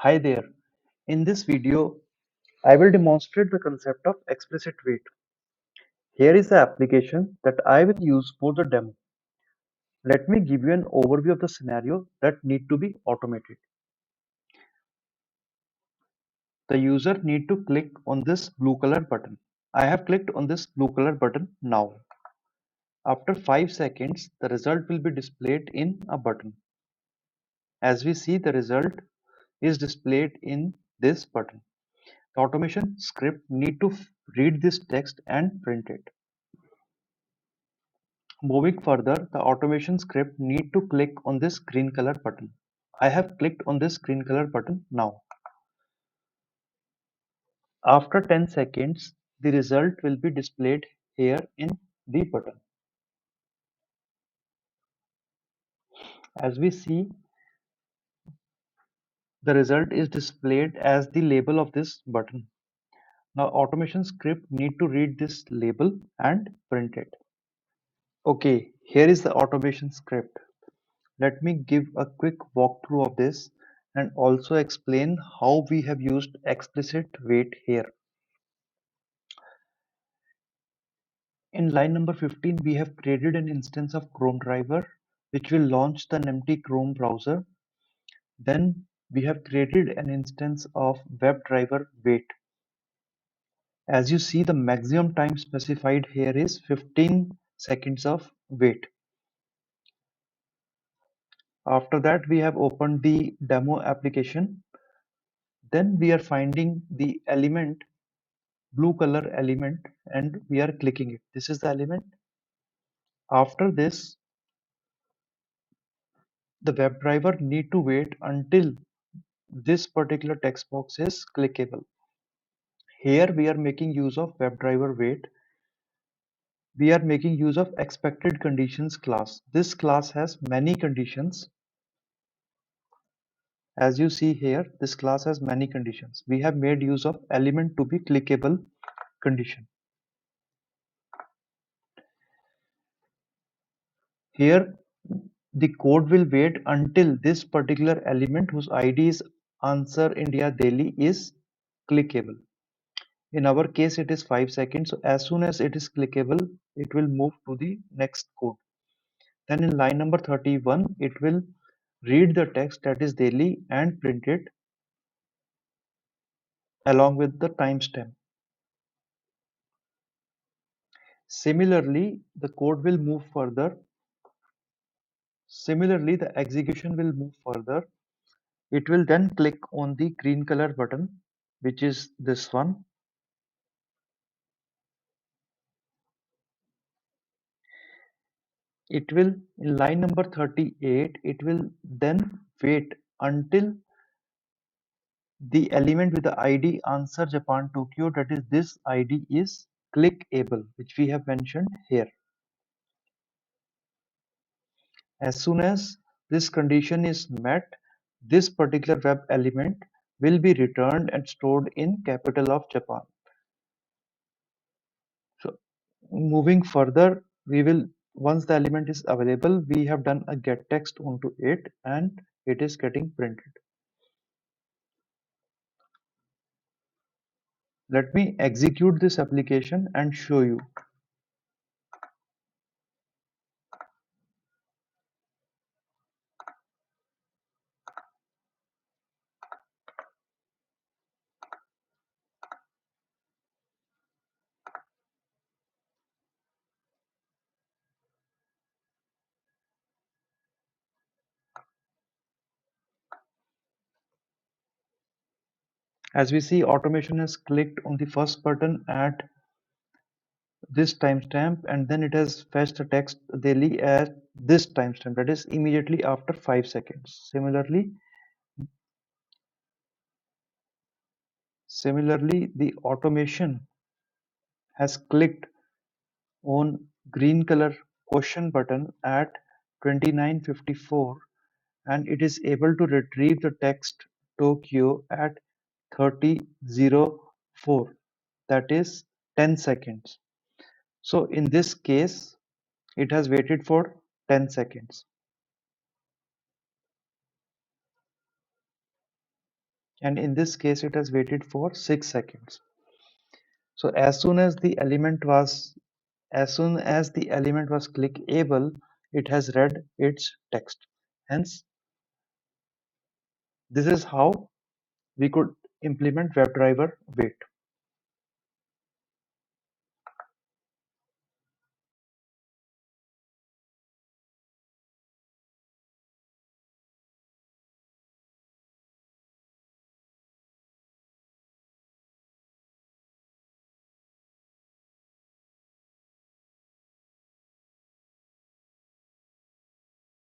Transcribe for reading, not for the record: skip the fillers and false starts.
Hi there. In this video, I will demonstrate the concept of explicit wait. Here is the application that I will use for the demo. Let me give you an overview of the scenario that need to be automated. The user need to click on this blue color button. I have clicked on this blue color button now. After 5 seconds, the result will be displayed in a button. As we see, the result is displayed in this button. The automation script need to read this text and print it. Moving further, the automation script need to click on this green color button. I have clicked on this green color button now. After 10 seconds, the result will be displayed here in the button. As we see, the result is displayed as the label of this button. Now automation script need to read this label and print it. Okay, here is the automation script. Let me give a quick walkthrough of this and also explain how we have used explicit wait here. In line number 15, we have created an instance of Chrome driver which will launch the empty Chrome browser. Then we have created an instance of WebDriverWait. As you see, the maximum time specified here is 15 seconds of wait. After that, we have opened the demo application. Then we are finding the element, blue color element, and we are clicking it. This is the element. After this, the WebDriver need to wait until this particular text box is clickable. Here we are making use of WebDriverWait. We are making use of expected conditions class. This class has many conditions. As you see here, this class has many conditions. We have made use of element to be clickable condition. Here the code will wait until this particular element whose ID is answer India Delhi is clickable. In our case, it is 5 seconds. So as soon as it is clickable, it will move to the next code. Then in line number 31, it will read the text that is Delhi and print it along with the timestamp. Similarly, the code will move further. Similarly, the execution will move further. It will then click on the green color button, which is this one. It will, in line number 38, it will then wait until the element with the ID answer Japan Tokyo, that is this ID is clickable, which we have mentioned here. As soon as this condition is met, this particular web element will be returned and stored in capital of Japan. So moving further, we will, once the element is available, we have done a get text onto it and it is getting printed. Let me execute this application and show you. As we see, automation has clicked on the first button at this timestamp and then it has fetched the text daily at this timestamp, that is immediately after 5 seconds. Similarly, the automation has clicked on green color question button at 29:54 and it is able to retrieve the text Tokyo at 30:04, that is 10 seconds. So in this case, it has waited for 10 seconds. and in this case it has waited for 6 seconds. So as soon as the element was clickable, it has read its text. Hence, this is how we could implement WebDriver wait.